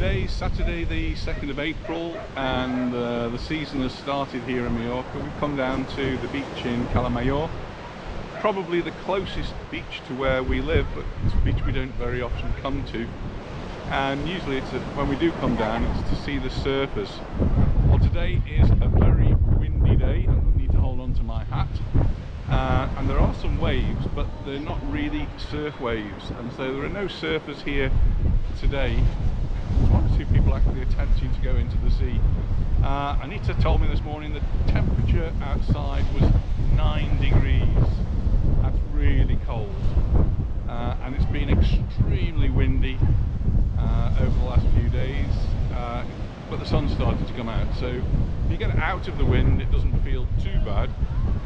Today's Saturday the 2nd of April and the season has started here in Mallorca. We've come down to the beach in Cala Major, probably the closest beach to where we live, but it's a beach we don't very often come to. And usually when we do come down, it's to see the surfers. Well, today is a very windy day. I need to hold on to my hat. And there are some waves, but they're not really surf waves, and so there are no surfers here today. One or two people actually attempting to go into the sea. Anita told me this morning that the temperature outside was 9 degrees. That's really cold, and it's been extremely windy over the last few days, but the sun started to come out, so if you get out of the wind it doesn't feel too bad.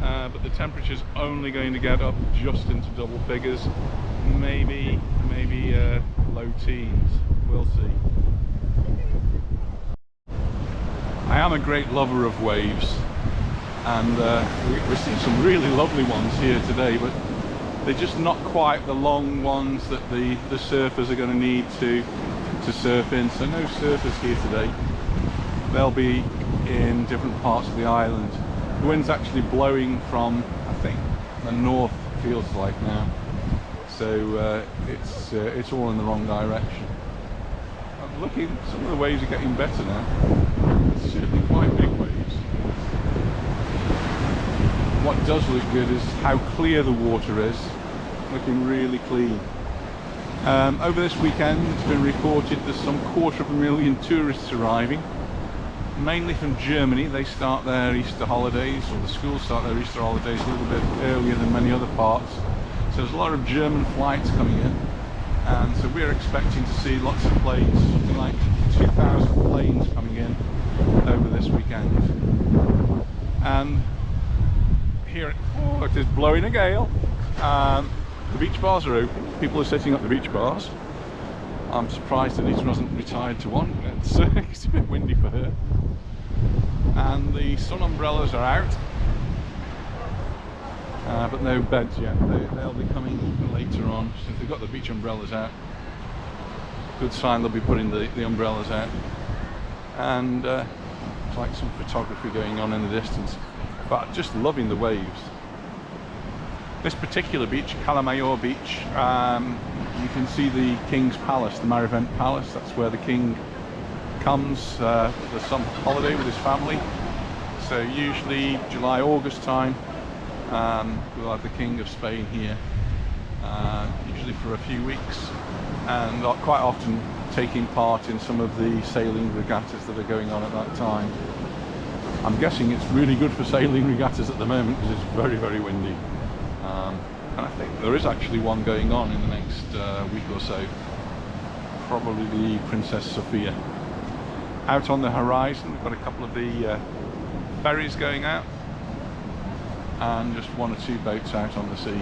But the temperature's only going to get up just into double figures, maybe low teens. We'll see. I am a great lover of waves, and we're seeing some really lovely ones here today, but they're just not quite the long ones that the surfers are going to need to surf in. So no surfers here today. They'll be in different parts of the island. The wind's actually blowing from, I think, the north, feels like now. So it's all in the wrong direction. I'm looking, some of the waves are getting better now. It's certainly quite big waves. What does look good is how clear the water is, looking really clean. Over this weekend it's been reported there's some 250,000 tourists arriving. Mainly from Germany. They start their Easter holidays, or the schools start their Easter holidays a little bit earlier than many other parts. So there's a lot of German flights coming in, and so we're expecting to see lots of planes, something like 2,000 planes coming in over this weekend. And here, it is blowing a gale. The beach bars are open. People are setting up the beach bars. I'm surprised Anita hasn't retired to one. It's a bit windy for her. And the sun umbrellas are out, but no beds yet. They'll be coming later on. So if they've got the beach umbrellas out, good sign they'll be putting the umbrellas out. And it's like some photography going on in the distance, but just loving the waves. This particular beach, Cala Major beach, you can see the King's Palace, the Marivent Palace. That's where the King comes for the summer holiday with his family. So usually July, August time, we'll have the King of Spain here, usually for a few weeks, and quite often taking part in some of the sailing regattas that are going on at that time. I'm guessing it's really good for sailing regattas at the moment because it's very, very windy. And I think there is actually one going on in the next week or so, probably the Princess Sophia. Out on the horizon we've got a couple of the ferries going out, and just one or two boats out on the sea.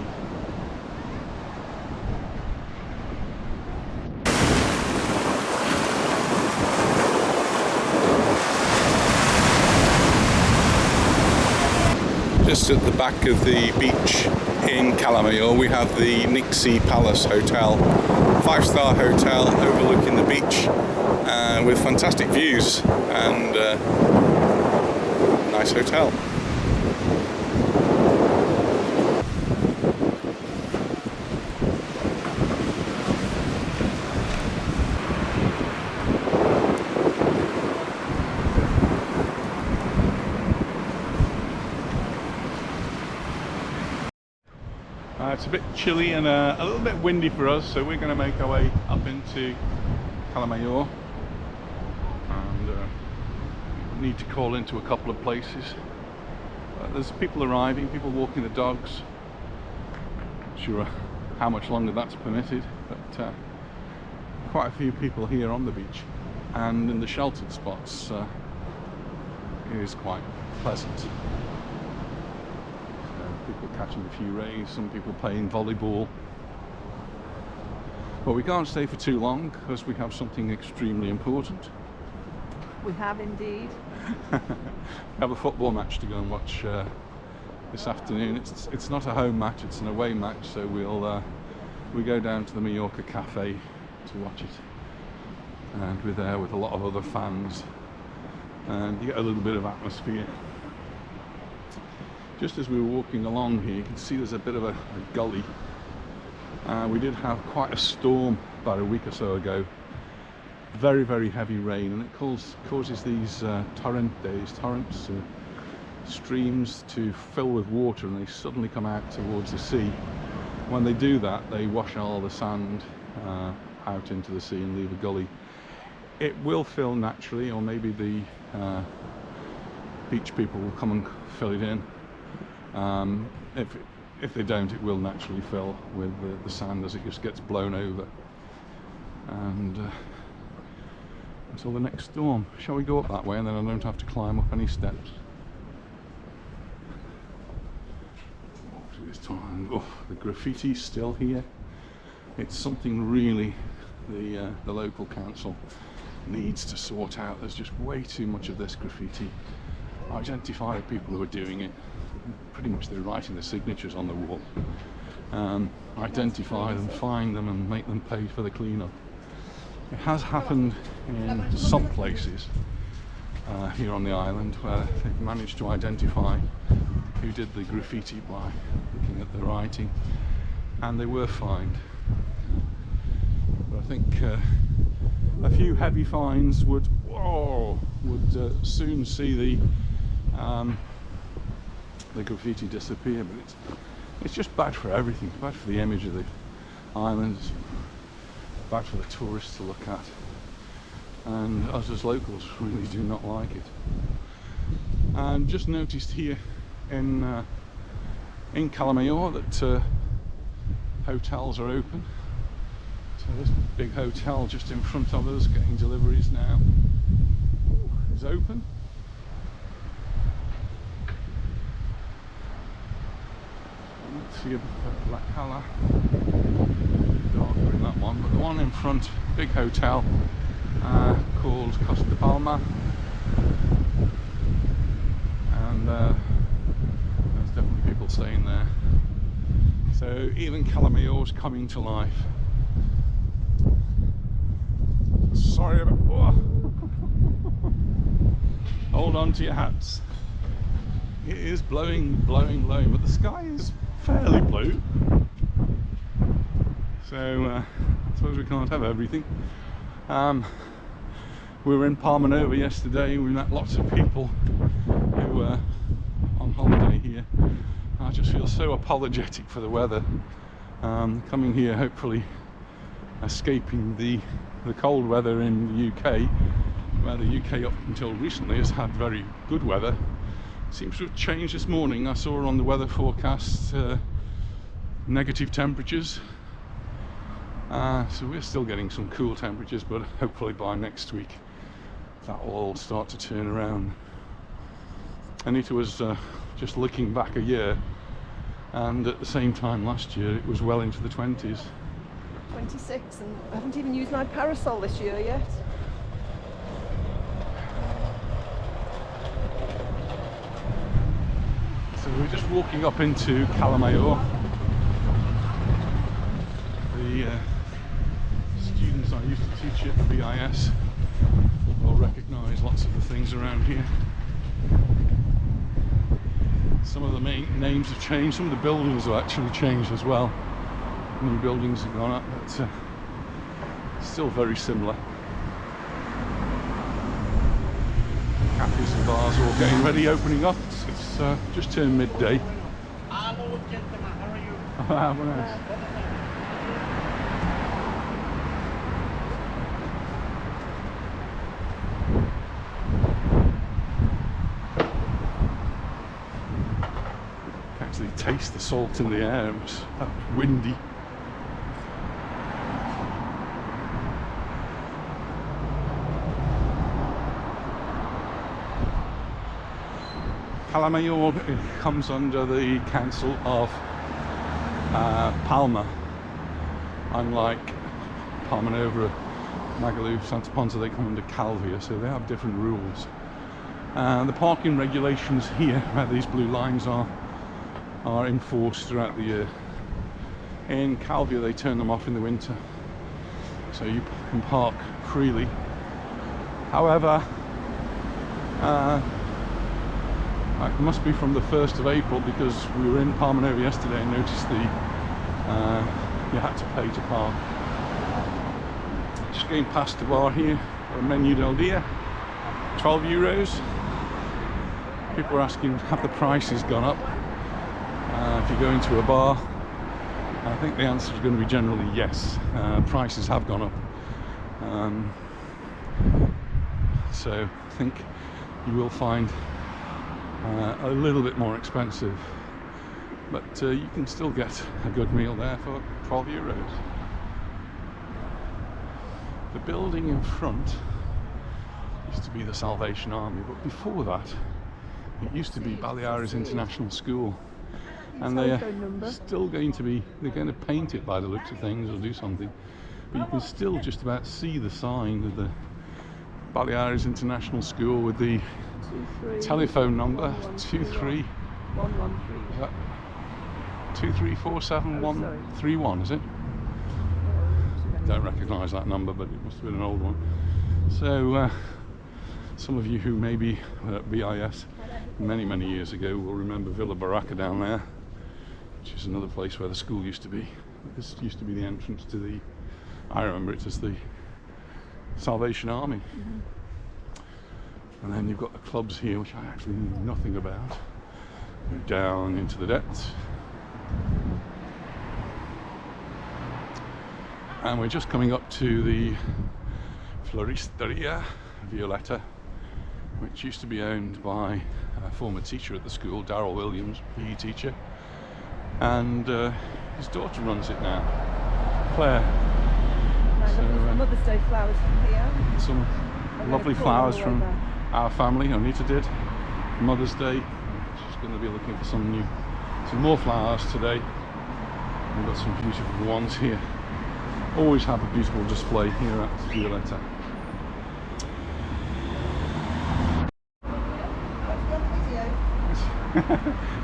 Just at the back of the beach in Cala Major we have the Nixie Palace Hotel, 5-star hotel overlooking the beach, with fantastic views and nice hotel. It's a bit chilly and a little bit windy for us, so we're going to make our way up into Cala Major, and need to call into a couple of places. There's people arriving, people walking the dogs. Not sure how much longer that's permitted, but quite a few people here on the beach, and in the sheltered spots it is quite pleasant. People catching a few rays, some people playing volleyball. But we can't stay for too long because we have something extremely important. We have indeed. We have a football match to go and watch this afternoon. It's not a home match, it's an away match, so we go down to the Mallorca cafe to watch it. and we're there with a lot of other fans, and you get a little bit of atmosphere. Just as we were walking along here, you can see there's a bit of a gully. We did have quite a storm about a week or so ago. Very, very heavy rain, and it causes these torrents, streams to fill with water, and they suddenly come out towards the sea. When they do that, they wash all the sand out into the sea and leave a gully. It will fill naturally, or maybe the beach people will come and fill it in. If they don't, it will naturally fill with the sand as it just gets blown over. And until the next storm. Shall we go up that way, and then I don't have to climb up any steps? Oh, the graffiti's still here. It's something really the local council needs to sort out. There's just way too much of this graffiti. Identify the people who are doing it. Pretty much they're writing their signatures on the wall. Identify them, find them, and make them pay for the cleanup. It has happened in some places here on the island where they've managed to identify who did the graffiti by looking at the writing, and they were fined. But I think a few heavy fines would soon see the graffiti disappear. But it's just bad for everything. It's bad for the image of the islands, bad for the tourists to look at, and us as locals really do not like it. And just noticed here in Cala Major that hotels are open. So this big hotel just in front of us, getting deliveries now, is open. Let's see La Cala, darker in that one, but the one in front, big hotel called Costa Palma, and there's definitely people staying there. So even Cala Major is coming to life. Sorry about. Hold on to your hats. It is blowing, but the sky is fairly blue. So I suppose we can't have everything. We were in Palma Nova yesterday. We met lots of people who were on holiday here. I just feel so apologetic for the weather. Coming here, hopefully escaping the cold weather in the UK, where the UK up until recently has had very good weather. Seems to have changed this morning. I saw on the weather forecast negative temperatures. So we're still getting some cool temperatures, but hopefully by next week that will all start to turn around. Anita was just looking back a year, and at the same time last year it was well into the 20s. 26, and I haven't even used my parasol this year yet. So we're just walking up into Cala Major. The students I used to teach at the BIS will recognise lots of the things around here. Some of the main names have changed, some of the buildings have actually changed as well. New buildings have gone up, but still very similar. Cafes and bars all getting ready, opening up. It's just turned midday. Hello, gentlemen, how are you? How nice. Can actually taste the salt in the air. It was windy. Cala Major comes under the council of Palma. Unlike Palma Nova, Magaluf, Santa Ponsa, they come under Calvia, so they have different rules. The parking regulations here, where these blue lines are enforced throughout the year. In Calvia they turn them off in the winter, so you can park freely. However, it must be from the 1st of April, because we were in Palmanova yesterday and noticed you had to pay to park. Just going past the bar here, a menu del dia, 12 euros. People are asking, have the prices gone up if you go into a bar? I think the answer is going to be generally yes. Prices have gone up. So I think you will find a little bit more expensive, but you can still get a good meal there for 12 euros. The building in front used to be the Salvation Army, but before that it used to be Baleares International School, and they are still going to be, they're going to paint it by the looks of things or do something, but you can still just about see the sign of the Baleares International School with the telephone number 2347131, is it? Don't recognise that number, but it must have been an old one. So some of you who maybe were at BIS many years ago will remember Villa Baraka down there, which is another place where the school used to be. This used to be the entrance to the, I remember it as the Salvation Army. And then you've got the clubs here, which I actually knew nothing about. Go down into the depths. And we're just coming up to the Floristeria Violetta, which used to be owned by a former teacher at the school, Darryl Williams, PE teacher, and his daughter runs it now, Claire. So, Mother's Day flowers from here. Some lovely flowers from our family. Anita did Mother's Day. She's going to be looking for some more flowers today. We've got some beautiful ones here. Always have a beautiful display here at Violetta.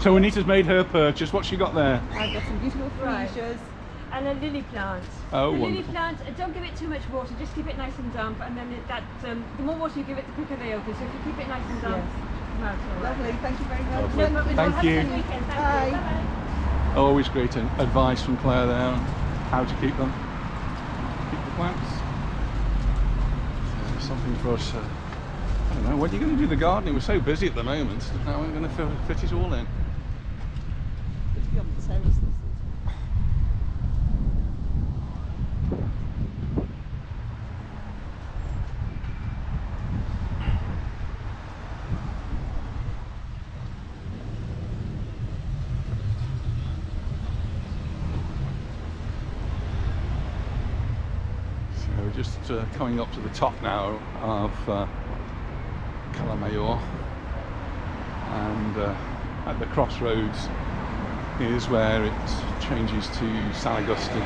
So Anita's made her purchase. What's she got there? I've got some beautiful freesias. And a lily plant. Oh, the lily wonderful. plant, don't give it too much water, just keep it nice and damp, and then the more water you give it, the quicker they open. So if you keep it nice and damp, come out all right. Lovely, thank you very much. Lovely. No, but Thank have you. a good weekend. Thank Bye. you. Bye-bye. Always great advice from Claire there on how to keep them. Keep the plants. Something for us. I don't know. When are you going to do the gardening? We're so busy at the moment. How are we going to fit it all in? We're just coming up to the top now of Cala Major, and at the crossroads is where it changes to San Agustin.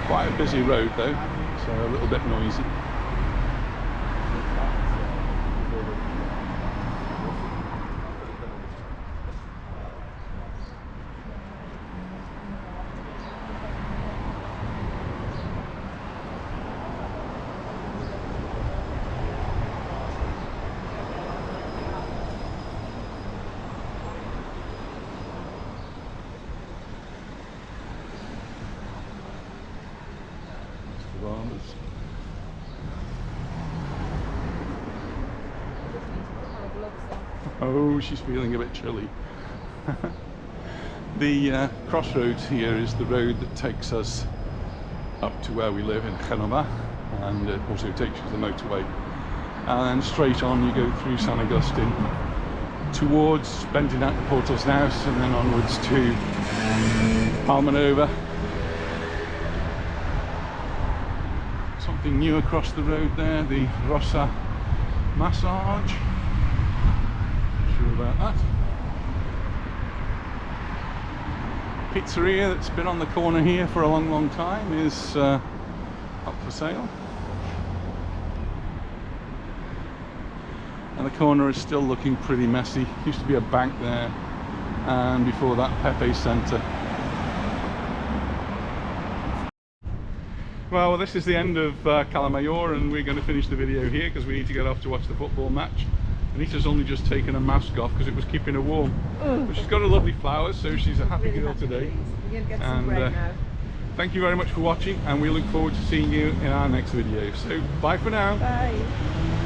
Quite a busy road though, so a little bit noisy. Oh, she's feeling a bit chilly. The crossroads here is the road that takes us up to where we live in Genova, and it also takes you to the motorway. And then straight on you go through San Agustin towards bending out the Portal's House, and then onwards to Palmanova. Something new across the road there, the Rossa massage. Sure about that. Pizzeria that's been on the corner here for a long time is up for sale. And the corner is still looking pretty messy. Used to be a bank there, and before that Pepe Centre. Well, this is the end of Cala Major, and we're going to finish the video here because we need to get off to watch the football match. Anita's only just taken her mask off because it was keeping her warm. But she's got her lovely flowers, so she's a happy girl today. We're going to get some And bread now. thank you very much for watching, and we look forward to seeing you in our next video. So bye for now. Bye.